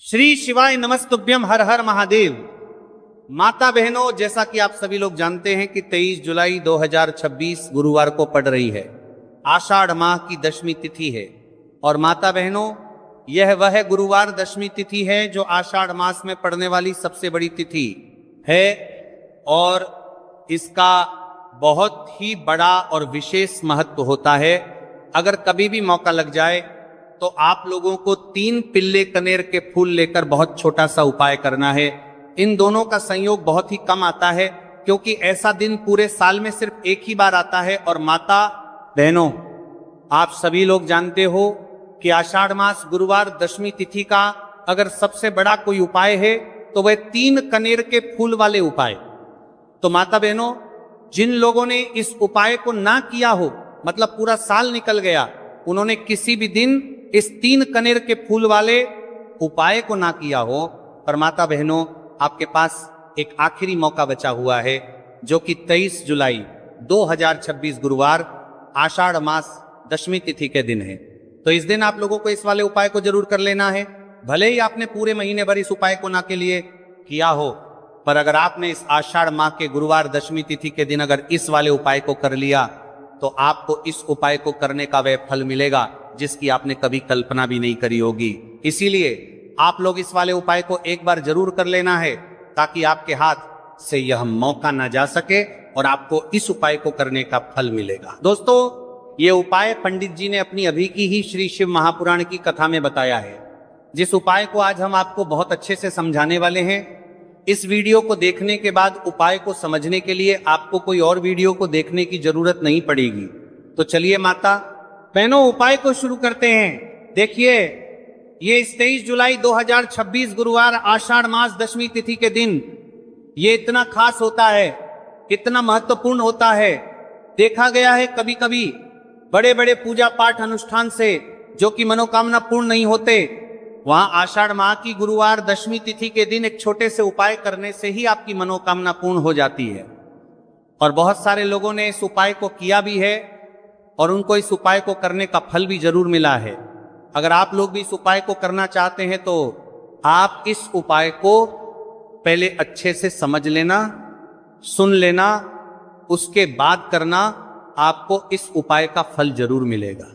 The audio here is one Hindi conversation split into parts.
श्री शिवाय नमस्तुभ्यम हर हर महादेव। माता बहनों, जैसा कि आप सभी लोग जानते हैं कि 23 जुलाई 2026 गुरुवार को पड़ रही है। आषाढ़ माह की दशमी तिथि है। और माता बहनों, यह वह गुरुवार दशमी तिथि है जो आषाढ़ मास में पड़ने वाली सबसे बड़ी तिथि है और इसका बहुत ही बड़ा और विशेष महत्व होता है। अगर कभी भी मौका लग जाए तो आप लोगों को 3 पिल्ले कनेर के फूल लेकर बहुत छोटा सा उपाय करना है। इन दोनों का संयोग बहुत ही कम आता है क्योंकि ऐसा दिन पूरे साल में सिर्फ एक ही बार आता है। और माता बहनों, आप सभी लोग जानते हो कि आषाढ़ मास गुरुवार दशमी तिथि का अगर सबसे बड़ा कोई उपाय है तो वह 3 कनेर के फूल वाले उपाय। तो माता बहनों, जिन लोगों ने इस उपाय को ना किया हो, मतलब पूरा साल निकल गया, उन्होंने किसी भी दिन इस 3 कनेर के फूल वाले उपाय को ना किया हो, पर माता बहनों आपके पास एक आखिरी मौका बचा हुआ है जो कि 23 जुलाई 2026 गुरुवार आषाढ़ मास दशमी तिथि के दिन है। तो इस दिन आप लोगों को इस वाले उपाय को जरूर कर लेना है। भले ही आपने पूरे महीने भर इस उपाय को ना के लिए किया हो, पर अगर आपने इस आषाढ़ माह के गुरुवार दशमी तिथि के दिन अगर इस वाले उपाय को कर लिया तो आपको इस उपाय को करने का वह फल मिलेगा जिसकी आपने कभी कल्पना भी नहीं करी होगी। इसीलिए आप लोग इस वाले उपाय को एक बार जरूर कर लेना है ताकि आपके हाथ से यह मौका ना जा सके और आपको इस उपाय को करने का फल मिलेगा। दोस्तों, ये उपाय पंडित जी ने अपनी अभी की ही श्री शिव महापुराण की कथा में बताया है, जिस उपाय को आज हम आपको बहुत अच्छे से समझाने वाले हैं। इस वीडियो को देखने के बाद उपाय को समझने के लिए आपको कोई और वीडियो को देखने की जरूरत नहीं पड़ेगी। तो चलिए माता बहनों, उपाय को शुरू करते हैं। देखिए, ये 23 जुलाई 2026 गुरुवार आषाढ़ मास दशमी तिथि के दिन ये इतना खास होता है, इतना महत्वपूर्ण होता है। देखा गया है कभी कभी बड़े बड़े पूजा पाठ अनुष्ठान से जो कि मनोकामना पूर्ण नहीं होते, वहां आषाढ़ माह की गुरुवार दशमी तिथि के दिन एक छोटे से उपाय करने से ही आपकी मनोकामना पूर्ण हो जाती है। और बहुत सारे लोगों ने इस उपाय को किया भी है और उनको इस उपाय को करने का फल भी जरूर मिला है। अगर आप लोग भी इस उपाय को करना चाहते हैं तो आप इस उपाय को पहले अच्छे से समझ लेना, सुन लेना, उसके बाद करना। आपको इस उपाय का फल जरूर मिलेगा।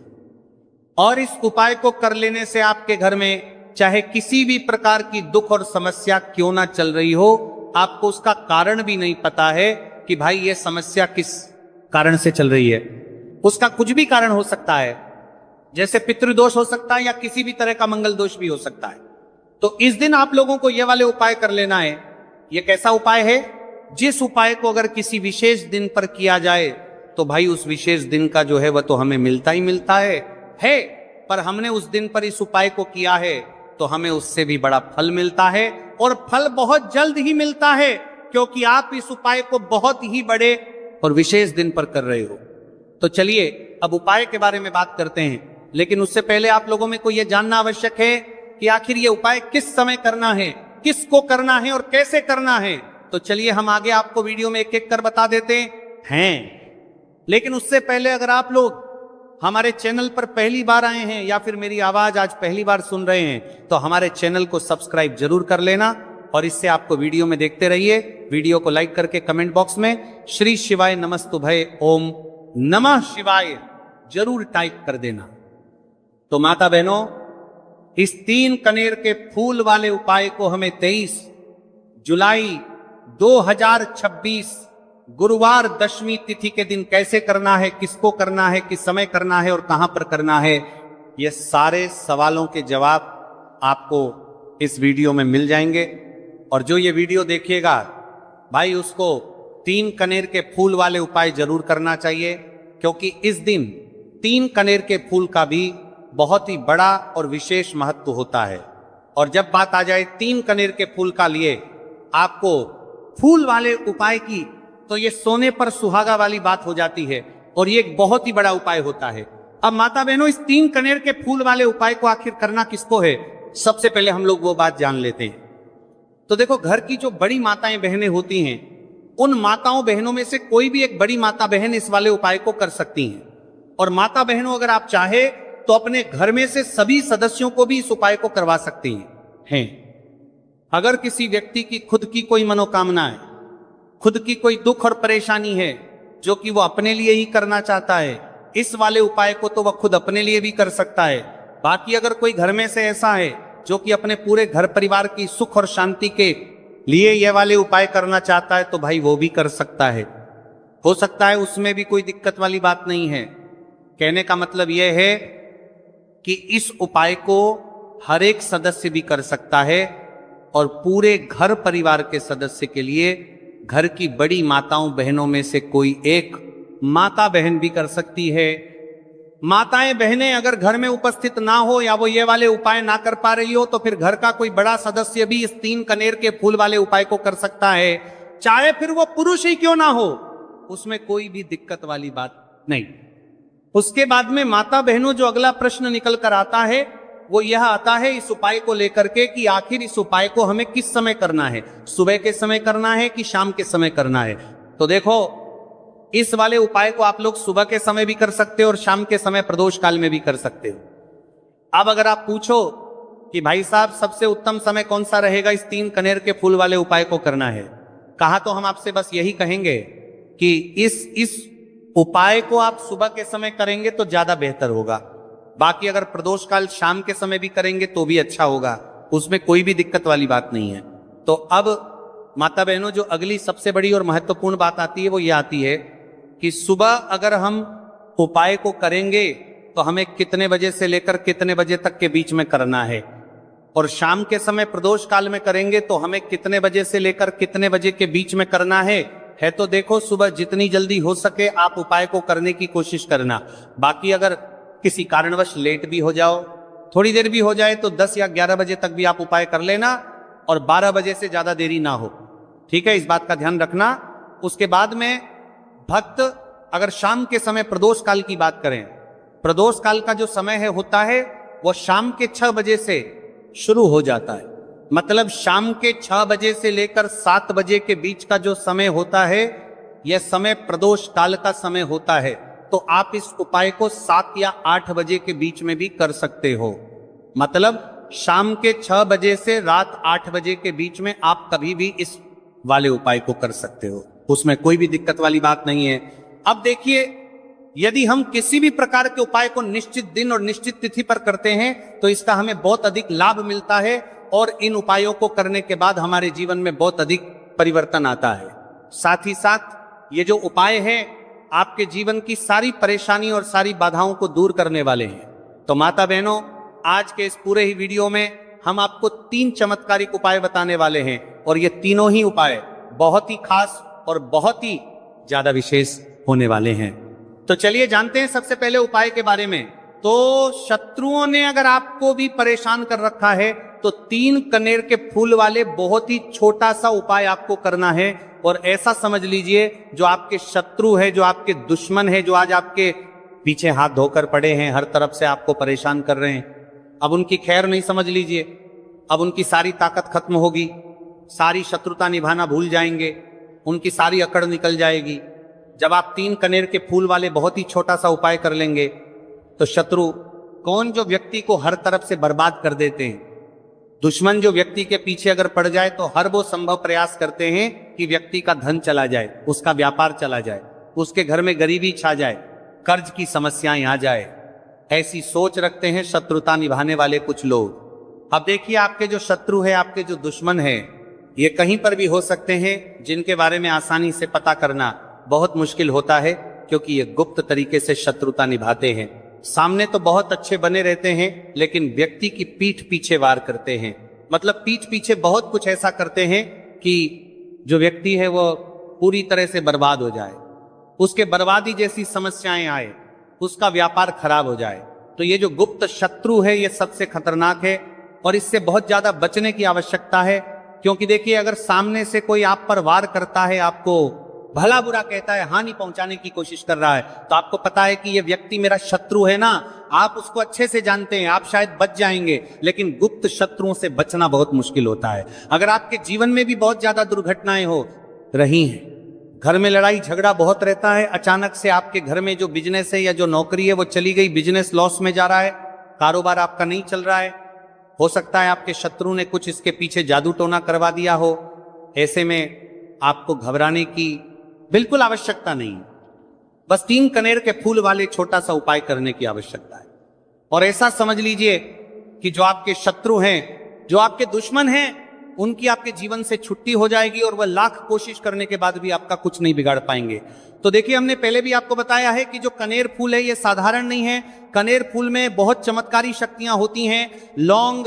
और इस उपाय को कर लेने से आपके घर में चाहे किसी भी प्रकार की दुख और समस्या क्यों ना चल रही हो, आपको उसका कारण भी नहीं पता है कि भाई ये समस्या किस कारण से चल रही है। उसका कुछ भी कारण हो सकता है, जैसे पितृदोष हो सकता है या किसी भी तरह का मंगल दोष भी हो सकता है। तो इस दिन आप लोगों को ये वाले उपाय कर लेना है। ये कैसा उपाय है? जिस उपाय को अगर किसी विशेष दिन पर किया जाए तो भाई उस विशेष दिन का जो है वह तो हमें मिलता ही मिलता है। पर हमने उस दिन पर इस उपाय को किया है तो हमें उससे भी बड़ा फल मिलता है और फल बहुत जल्द ही मिलता है क्योंकि आप इस उपाय को बहुत ही बड़े और विशेष दिन पर कर रहे हो। तो चलिए अब उपाय के बारे में बात करते हैं, लेकिन उससे पहले आप लोगों में को यह जानना आवश्यक है कि आखिर ये उपाय किस समय करना है, किसको करना है और कैसे करना है। तो चलिए हम आगे आपको वीडियो में एक एक कर बता देते हैं। लेकिन उससे पहले अगर आप लोग हमारे चैनल पर पहली बार आए हैं या फिर मेरी आवाज आज पहली बार सुन रहे हैं तो हमारे चैनल को सब्सक्राइब जरूर कर लेना और इससे आपको वीडियो में देखते रहिए। वीडियो को लाइक करके कमेंट बॉक्स में श्री शिवाय नमस्तुभय ओम नमः शिवाय जरूर टाइप कर देना। तो माता बहनों, इस 3 कनेर के फूल वाले उपाय को हमें 23 जुलाई 2026 गुरुवार दशमी तिथि के दिन कैसे करना है, किसको करना है, किस समय करना है और कहां पर करना है, ये सारे सवालों के जवाब आपको इस वीडियो में मिल जाएंगे। और जो ये वीडियो देखिएगा भाई, उसको 3 कनेर के फूल वाले उपाय जरूर करना चाहिए क्योंकि इस दिन 3 कनेर के फूल का भी बहुत ही बड़ा और विशेष महत्व होता है। और जब बात आ जाए 3 कनेर के फूल का लिए आपको फूल वाले उपाय की, तो ये सोने पर सुहागा वाली बात हो जाती है और ये एक बहुत ही बड़ा उपाय होता है। अब माता बहनों, इस 3 कनेर के फूल वाले उपाय को आखिर करना किसको है, सबसे पहले हम लोग वो बात जान लेते हैं। तो देखो, घर की जो बड़ी माताएं बहनें होती हैं, उन माताओं बहनों में से कोई भी एक बड़ी माता बहन इस वाले उपाय को कर सकती हैं। और माता बहनों, अगर आप चाहे तो अपने घर में से सभी सदस्यों को भी इस उपाय को करवा सकती हैं। हैं। अगर किसी व्यक्ति की खुद की कोई मनोकामना है, खुद की कोई दुख और परेशानी है जो कि वो अपने लिए ही करना चाहता है, इस वाले उपाय को तो वह खुद अपने लिए भी कर सकता है। बाकी अगर कोई घर में से ऐसा है जो कि अपने पूरे घर परिवार की सुख और शांति के लिए यह वाले उपाय करना चाहता है तो भाई वो भी कर सकता है, हो सकता है उसमें भी कोई दिक्कत वाली बात नहीं है। कहने का मतलब यह है कि इस उपाय को हर एक सदस्य भी कर सकता है और पूरे घर परिवार के सदस्य के लिए घर की बड़ी माताओं बहनों में से कोई एक माता बहन भी कर सकती है। माताएं बहनें अगर घर में उपस्थित ना हो या वो ये वाले उपाय ना कर पा रही हो तो फिर घर का कोई बड़ा सदस्य भी इस 3 कनेर के फूल वाले उपाय को कर सकता है, चाहे फिर वो पुरुष ही क्यों ना हो, उसमें कोई भी दिक्कत वाली बात नहीं। उसके बाद में माता बहनों जो अगला प्रश्न निकल कर आता है वो यह आता है इस उपाय को लेकर के कि आखिर इस उपाय को हमें किस समय करना है, सुबह के समय करना है कि शाम के समय करना है। तो देखो, इस वाले उपाय को आप लोग सुबह के समय भी कर सकते हो और शाम के समय प्रदोष काल में भी कर सकते हो। अब अगर आप पूछो कि भाई साहब सबसे उत्तम समय कौन सा रहेगा इस 3 कनेर के फूल वाले उपाय को करना है, कहा तो हम आपसे बस यही कहेंगे कि इस उपाय को आप सुबह के समय करेंगे तो ज्यादा बेहतर होगा। बाकी अगर प्रदोष काल शाम के समय भी करेंगे तो भी अच्छा होगा, उसमें कोई भी दिक्कत वाली बात नहीं है। तो अब माता बहनों जो अगली सबसे बड़ी और महत्वपूर्ण बात आती है वो ये आती है कि सुबह अगर हम उपाय को करेंगे तो हमें कितने बजे से लेकर कितने बजे तक के बीच में करना है, और शाम के समय प्रदोष काल में करेंगे तो हमें कितने बजे से लेकर कितने बजे के बीच में करना है। तो देखो, सुबह जितनी जल्दी हो सके आप उपाय को करने की कोशिश करना। बाकी अगर किसी कारणवश लेट भी हो जाओ, थोड़ी देर भी हो जाए, तो 10 या 11 बजे तक भी आप उपाय कर लेना और 12 बजे से ज्यादा देरी ना हो, ठीक है, इस बात का ध्यान रखना। उसके बाद में भक्त अगर शाम के समय प्रदोष काल की बात करें, प्रदोष काल का जो समय है होता है वो शाम के 6 बजे से शुरू हो जाता है। मतलब शाम के 6 बजे से लेकर 7 बजे के बीच का जो समय होता है यह समय प्रदोष काल का समय होता है। तो आप इस उपाय को 7 या 8 बजे के बीच में भी कर सकते हो। मतलब शाम के 6 बजे से रात 8 बजे के बीच में आप कभी भी इस वाले उपाय को कर सकते हो, उसमें कोई भी दिक्कत वाली बात नहीं है। अब देखिए, यदि हम किसी भी प्रकार के उपाय को निश्चित दिन और निश्चित तिथि पर करते हैं तो इसका हमें बहुत अधिक लाभ मिलता है और इन उपायों को करने के बाद हमारे जीवन में बहुत अधिक परिवर्तन आता है। साथ ही साथ ये जो उपाय हैं आपके जीवन की सारी परेशानी और सारी बाधाओं को दूर करने वाले हैं। तो माता बहनों, आज के इस पूरे ही वीडियो में हम आपको 3 चमत्कारिक उपाय बताने वाले हैं और ये तीनों ही उपाय बहुत ही खास और बहुत ही ज्यादा विशेष होने वाले हैं। तो चलिए जानते हैं सबसे पहले उपाय के बारे में। तो शत्रुओं ने अगर आपको भी परेशान कर रखा है तो 3 कनेर के फूल वाले बहुत ही छोटा सा उपाय आपको करना है। और ऐसा समझ लीजिए, जो आपके शत्रु है, जो आपके दुश्मन है, जो आज आपके पीछे हाथ धोकर पड़े हैं, हर तरफ से आपको परेशान कर रहे हैं, अब उनकी खैर नहीं समझ लीजिए, अब उनकी सारी ताकत खत्म होगी, सारी शत्रुता निभाना भूल जाएंगे, उनकी सारी अकड़ निकल जाएगी। जब आप 3 कनेर के फूल वाले बहुत ही छोटा सा उपाय कर लेंगे तो शत्रु कौन, जो व्यक्ति को हर तरफ से बर्बाद कर देते हैं, दुश्मन जो व्यक्ति के पीछे अगर पड़ जाए तो हर वो संभव प्रयास करते हैं कि व्यक्ति का धन चला जाए, उसका व्यापार चला जाए, उसके घर में गरीबी छा जाए, कर्ज की समस्याएं आ जाए, ऐसी सोच रखते हैं शत्रुता निभाने वाले कुछ लोग। अब देखिए, आपके जो शत्रु है, आपके जो दुश्मन है, ये कहीं पर भी हो सकते हैं, जिनके बारे में आसानी से पता करना बहुत मुश्किल होता है क्योंकि ये गुप्त तरीके से शत्रुता निभाते हैं। सामने तो बहुत अच्छे बने रहते हैं लेकिन व्यक्ति की पीठ पीछे वार करते हैं। मतलब पीठ पीछे बहुत कुछ ऐसा करते हैं कि जो व्यक्ति है वो पूरी तरह से बर्बाद हो जाए, उसके बर्बादी जैसी समस्याएं आए, उसका व्यापार खराब हो जाए। तो ये जो गुप्त शत्रु है ये सबसे खतरनाक है और इससे बहुत ज्यादा बचने की आवश्यकता है। क्योंकि देखिए, अगर सामने से कोई आप पर वार करता है, आपको भला बुरा कहता है, हानि पहुंचाने की कोशिश कर रहा है, तो आपको पता है कि ये व्यक्ति मेरा शत्रु है ना, आप उसको अच्छे से जानते हैं, आप शायद बच जाएंगे, लेकिन गुप्त शत्रुओं से बचना बहुत मुश्किल होता है। अगर आपके जीवन में भी बहुत ज्यादा दुर्घटनाएं हो रही हैं, घर में लड़ाई झगड़ा बहुत रहता है, अचानक से आपके घर में जो बिजनेस है या जो नौकरी है वो चली गई, बिजनेस लॉस में जा रहा है, कारोबार आपका नहीं चल रहा है, हो सकता है आपके शत्रु ने कुछ इसके पीछे जादू टोना करवा दिया हो। ऐसे में आपको घबराने की बिल्कुल आवश्यकता नहीं, बस 3 कनेर के फूल वाले छोटा सा उपाय करने की आवश्यकता है। और ऐसा समझ लीजिए कि जो आपके शत्रु हैं, जो आपके दुश्मन हैं, उनकी आपके जीवन से छुट्टी हो जाएगी और वह लाख कोशिश करने के बाद भी आपका कुछ नहीं बिगाड़ पाएंगे। तो देखिए, हमने पहले भी आपको बताया है कि जो कनेर फूल है ये साधारण नहीं है। कनेर फूल में बहुत चमत्कारी शक्तियां होती हैं। लौंग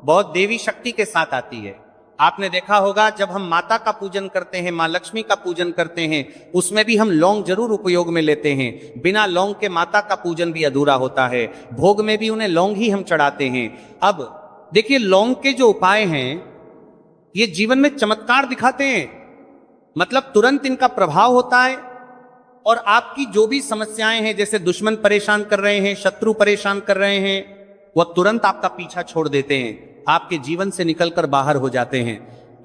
बहुत देवी शक्ति के साथ आती है। आपने देखा होगा जब हम माता का पूजन करते हैं, मां लक्ष्मी का पूजन करते हैं, उसमें भी हम लौंग जरूर उपयोग में लेते हैं। बिना लौंग के माता का पूजन भी अधूरा होता है। भोग में भी उन्हें लौंग ही हम चढ़ाते हैं। अब देखिए, लौंग के जो उपाय हैं ये जीवन में चमत्कार दिखाते हैं, मतलब तुरंत इनका प्रभाव होता है और आपकी जो भी समस्याएं हैं, जैसे दुश्मन परेशान कर रहे हैं, शत्रु परेशान कर रहे हैं, वह तुरंत आपका पीछा छोड़ देते हैं, आपके जीवन से निकलकर बाहर हो जाते हैं।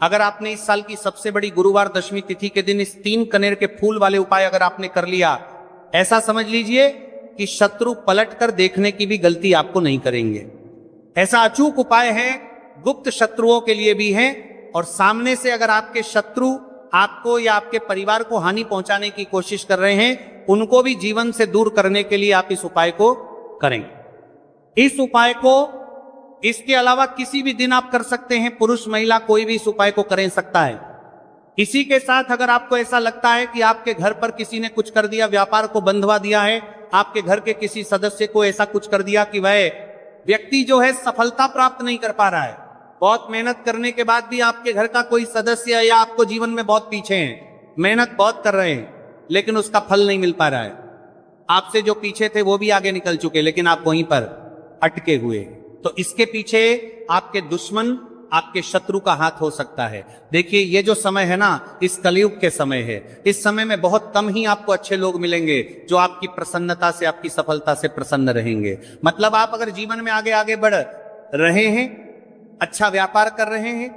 अगर आपने इस साल की सबसे बड़ी गुरुवार दशमी तिथि के दिन इस 3 कनेर के फूल वाले उपाय अगर आपने कर लिया, ऐसा समझ लीजिए कि शत्रु पलट कर देखने की भी गलती आपको नहीं करेंगे। ऐसा अचूक उपाय है, गुप्त शत्रुओं के लिए भी है, और सामने से अगर आपके शत्रु आपको या आपके परिवार को हानि पहुंचाने की कोशिश कर रहे हैं, उनको भी जीवन से दूर करने के लिए आप इस उपाय को करेंगे। इस उपाय को इसके अलावा किसी भी दिन आप कर सकते हैं। पुरुष महिला कोई भी इस उपाय को कर सकता है। इसी के साथ अगर आपको ऐसा लगता है कि आपके घर पर किसी ने कुछ कर दिया, व्यापार को बंधवा दिया है, आपके घर के किसी सदस्य को ऐसा कुछ कर दिया कि वह व्यक्ति जो है सफलता प्राप्त नहीं कर पा रहा है, बहुत मेहनत करने के बाद भी आपके घर का कोई सदस्य या आपको जीवन में बहुत पीछे हैं, मेहनत बहुत कर रहे हैं लेकिन उसका फल नहीं मिल पा रहा है, आपसे जो पीछे थे वो भी आगे निकल चुके लेकिन आप वहीं पर अटके हुए, तो इसके पीछे आपके दुश्मन, आपके शत्रु का हाथ हो सकता है। देखिए, ये जो समय है ना, इस कलयुग के समय है। इस समय में बहुत कम ही आपको अच्छे लोग मिलेंगे जो आपकी प्रसन्नता से, आपकी सफलता से प्रसन्न रहेंगे। मतलब आप अगर जीवन में आगे आगे बढ़ रहे हैं, अच्छा व्यापार कर रहे हैं,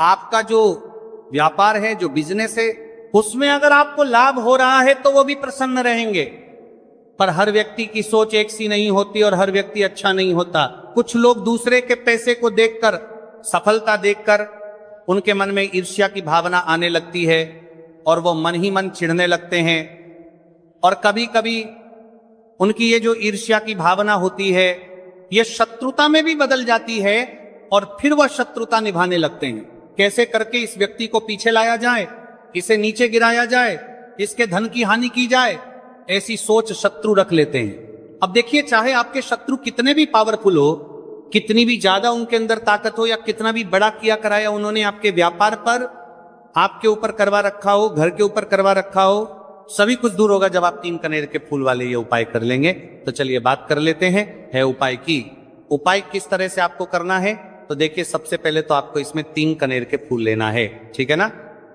आपका जो व्यापार है, जो बिजनेस है, उसमें अगर आपको लाभ हो रहा है तो वो भी प्रसन्न रहेंगे। पर हर व्यक्ति की सोच एक सी नहीं होती और हर व्यक्ति अच्छा नहीं होता। कुछ लोग दूसरे के पैसे को देखकर, सफलता देखकर उनके मन में ईर्ष्या की भावना आने लगती है और वो मन ही मन चिढ़ने लगते हैं, और कभी कभी उनकी ये जो ईर्ष्या की भावना होती है ये शत्रुता में भी बदल जाती है और फिर वह शत्रुता निभाने लगते हैं। कैसे करके इस व्यक्ति को पीछे लाया जाए, इसे नीचे गिराया जाए, इसके धन की हानि की जाए, ऐसी सोच शत्रु रख लेते हैं। अब देखिए, चाहे आपके शत्रु कितने भी पावरफुल हो, कितनी भी ज्यादा उनके अंदर ताकत हो, या कितना भी बड़ा किया कराया उन्होंने आपके व्यापार पर, आपके ऊपर करवा रखा हो, घर के ऊपर करवा रखा हो, सभी कुछ दूर होगा जब आप 3 कनेर के फूल वाले ये उपाय कर लेंगे। तो चलिए बात कर लेते हैं है उपाय की। उपाय किस तरह से आपको करना है, तो देखिए, सबसे पहले तो आपको इसमें 3 कनेर के फूल लेना है, ठीक है ना।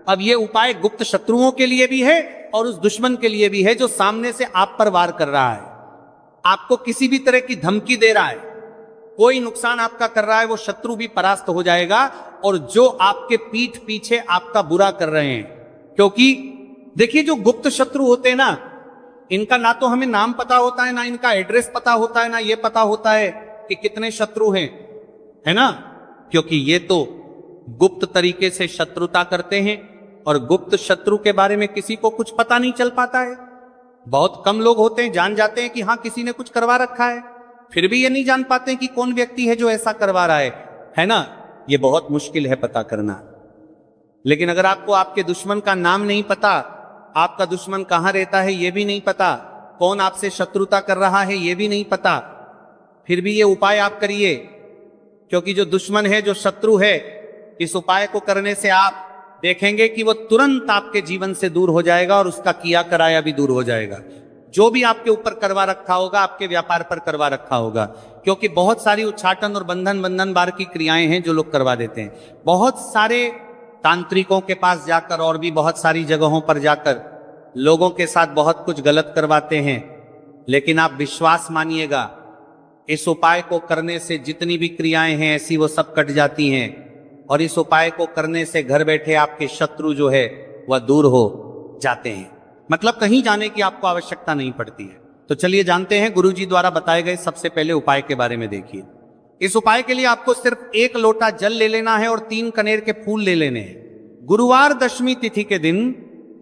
अब ये उपाय गुप्त शत्रुओं के लिए भी है और उस दुश्मन के लिए भी है जो सामने से आप पर वार कर रहा है, आपको किसी भी तरह की धमकी दे रहा है, कोई नुकसान आपका कर रहा है, वो शत्रु भी परास्त हो जाएगा। और जो आपके पीठ पीछे आपका बुरा कर रहे हैं, क्योंकि देखिए, जो गुप्त शत्रु होते हैं ना, इनका ना तो हमें नाम पता होता है, ना इनका एड्रेस पता होता है, ना ये पता होता है कि कितने शत्रु हैं, है ना, क्योंकि ये तो गुप्त तरीके से शत्रुता करते हैं और गुप्त शत्रु के बारे में किसी को कुछ पता नहीं चल पाता है। बहुत कम लोग होते हैं, जान जाते हैं कि हाँ किसी ने कुछ करवा रखा है, फिर भी ये नहीं जान पाते कि कौन व्यक्ति है जो ऐसा करवा रहा है ना। ये बहुत मुश्किल है पता करना। लेकिन अगर आपको आपके दुश्मन का नाम नहीं पता, आपका दुश्मन कहां रहता है ये भी नहीं पता, कौन आपसे शत्रुता कर रहा है ये भी नहीं पता, फिर भी ये उपाय आप करिए, क्योंकि जो दुश्मन है, जो शत्रु है, इस उपाय को करने से आप देखेंगे कि वो तुरंत आपके जीवन से दूर हो जाएगा और उसका किया कराया भी दूर हो जाएगा। जो भी आपके ऊपर करवा रखा होगा, आपके व्यापार पर करवा रखा होगा, क्योंकि बहुत सारी उच्चाटन और बंधन बार की क्रियाएं हैं जो लोग करवा देते हैं। बहुत सारे तांत्रिकों के पास जाकर और भी बहुत सारी जगहों पर जाकर लोगों के साथ बहुत कुछ गलत करवाते हैं, लेकिन आप विश्वास मानिएगा, इस उपाय को करने से जितनी भी क्रियाएं हैं ऐसी वो सब कट जाती हैं, और इस उपाय को करने से घर बैठे आपके शत्रु जो है वह दूर हो जाते हैं। मतलब कहीं जाने की आपको आवश्यकता नहीं पड़ती है। तो चलिए जानते हैं गुरुजी द्वारा बताए गए सबसे पहले उपाय के बारे में। देखिए, इस उपाय के लिए आपको सिर्फ 1 लोटा जल ले लेना है और 3 कनेर के फूल ले लेने हैं। गुरुवार दशमी तिथि के दिन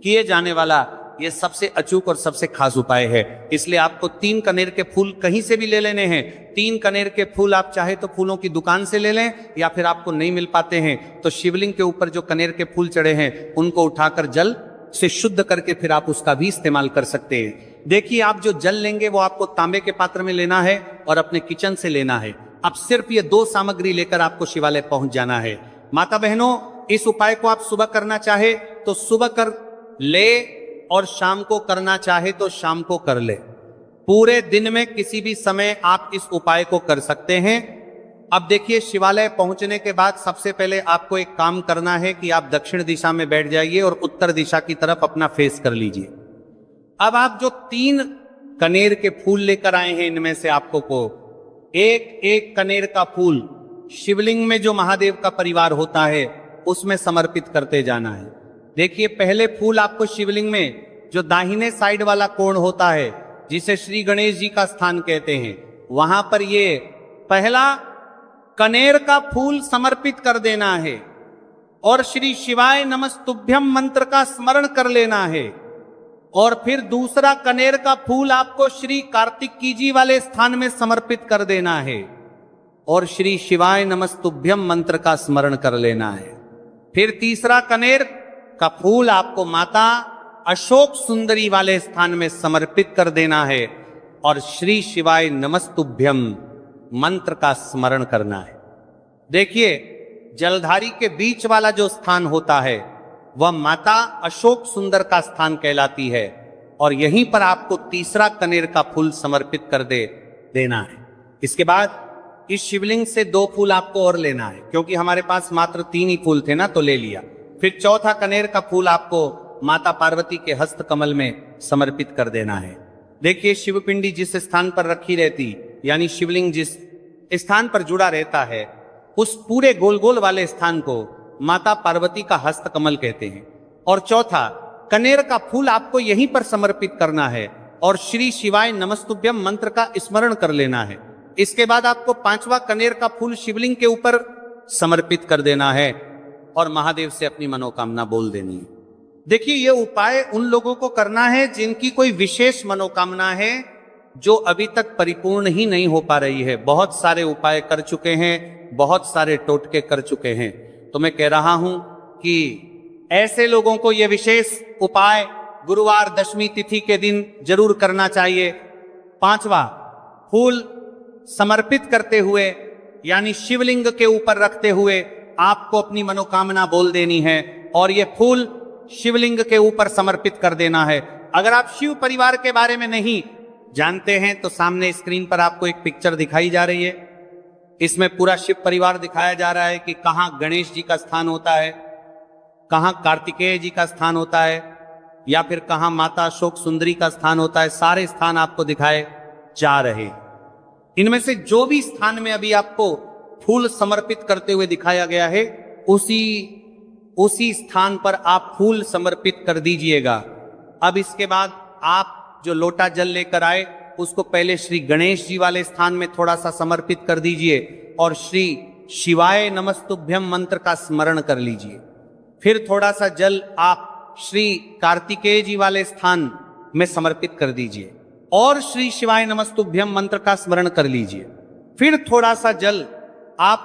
किए जाने वाला यह सबसे अचूक और सबसे खास उपाय है, इसलिए आपको 3 कनेर के फूल कहीं से भी ले लेने हैं। 3 कनेर के फूल आप चाहे तो फूलों की दुकान से ले लें, या फिर आपको नहीं मिल पाते हैं तो शिवलिंग के ऊपर जो कनेर के फूल चढ़े हैं उनको उठाकर जल से शुद्ध करके फिर आप उसका भी इस्तेमाल कर सकते हैं। देखिए, आप जो जल लेंगे वो आपको तांबे के पात्र में लेना है और अपने किचन से लेना है। अब सिर्फ ये 2 सामग्री लेकर आपको शिवालय पहुंच जाना है। माता बहनों, इस उपाय को आप सुबह करना चाहे तो सुबह कर ले और शाम को करना चाहे तो शाम को कर ले। पूरे दिन में किसी भी समय आप इस उपाय को कर सकते हैं। अब देखिए, शिवालय पहुंचने के बाद सबसे पहले आपको एक काम करना है कि आप दक्षिण दिशा में बैठ जाइए और उत्तर दिशा की तरफ अपना फेस कर लीजिए। अब आप जो 3 कनेर के फूल लेकर आए हैं, इनमें से आपको को एक कनेर का फूल शिवलिंग में जो महादेव का परिवार होता है उसमें समर्पित करते जाना है। देखिए, पहले फूल आपको शिवलिंग में जो दाहिने साइड वाला कोण होता है, जिसे श्री गणेश जी का स्थान कहते हैं, वहां पर ये पहला कनेर का फूल समर्पित कर देना है और श्री शिवाय नमस्तुभ्यम मंत्र का स्मरण कर लेना है। और फिर दूसरा कनेर का फूल आपको श्री कार्तिकी जी वाले स्थान में समर्पित कर देना है और श्री शिवाय नमस्तुभ्यम मंत्र का स्मरण कर लेना है। फिर तीसरा कनेर का फूल आपको माता अशोक सुंदरी वाले स्थान में समर्पित कर देना है और श्री शिवाय नमस्तुभ्यम मंत्र का स्मरण करना है। देखिए, जलधारी के बीच वाला जो स्थान होता है वह माता अशोक सुंदर का स्थान कहलाती है और यहीं पर आपको तीसरा कनेर का फूल समर्पित कर देना है। इसके बाद इस शिवलिंग से 2 फूल आपको और लेना है, क्योंकि हमारे पास मात्र 3 ही फूल थे ना, तो ले लिया। फिर चौथा कनेर का फूल आपको माता पार्वती के हस्त कमल में समर्पित कर देना है। देखिए, शिवपिंडी जिस स्थान पर रखी रहती, यानी शिवलिंग जिस स्थान पर जुड़ा रहता है, उस पूरे गोल गोल वाले स्थान को माता पार्वती का हस्त कमल कहते हैं। और चौथा कनेर का फूल आपको यहीं पर समर्पित करना है और श्री शिवाय नमस्तुभ्यम मंत्र का स्मरण कर लेना है। इसके बाद आपको 5वां कनेर का फूल शिवलिंग के ऊपर समर्पित कर देना है और महादेव से अपनी मनोकामना बोल देनी है। देखिए, ये उपाय उन लोगों को करना है जिनकी कोई विशेष मनोकामना है जो अभी तक परिपूर्ण ही नहीं हो पा रही है। बहुत सारे उपाय कर चुके हैं, बहुत सारे टोटके कर चुके हैं, तो मैं कह रहा हूं कि ऐसे लोगों को यह विशेष उपाय गुरुवार दशमी तिथि के दिन जरूर करना चाहिए। 5वां फूल समर्पित करते हुए, यानी शिवलिंग के ऊपर रखते हुए आपको अपनी मनोकामना बोल देनी है और यह फूल शिवलिंग के ऊपर समर्पित कर देना है। अगर आप शिव परिवार के बारे में नहीं जानते हैं तो सामने स्क्रीन पर आपको एक पिक्चर दिखाई जा रही है। इसमें पूरा शिव परिवार दिखाया जा रहा है कि कहां गणेश जी का स्थान होता है, कहां कार्तिकेय जी का स्थान होता है, या फिर कहां माता अशोक सुंदरी का स्थान होता है। सारे स्थान आपको दिखाए जा रहे। इनमें से जो भी स्थान में अभी आपको फूल समर्पित करते हुए दिखाया गया है, उसी स्थान पर आप फूल समर्पित कर दीजिएगा। अब इसके बाद आप जो लोटा जल लेकर आए उसको पहले श्री गणेश जी वाले स्थान में थोड़ा सा समर्पित कर दीजिए और श्री शिवाय नमस्तुभ्यम मंत्र का स्मरण कर लीजिए। फिर थोड़ा सा जल आप श्री कार्तिकेय जी वाले स्थान में समर्पित कर दीजिए और श्री शिवाय नमस्तुभ्यम मंत्र का स्मरण कर लीजिए। फिर थोड़ा सा जल आप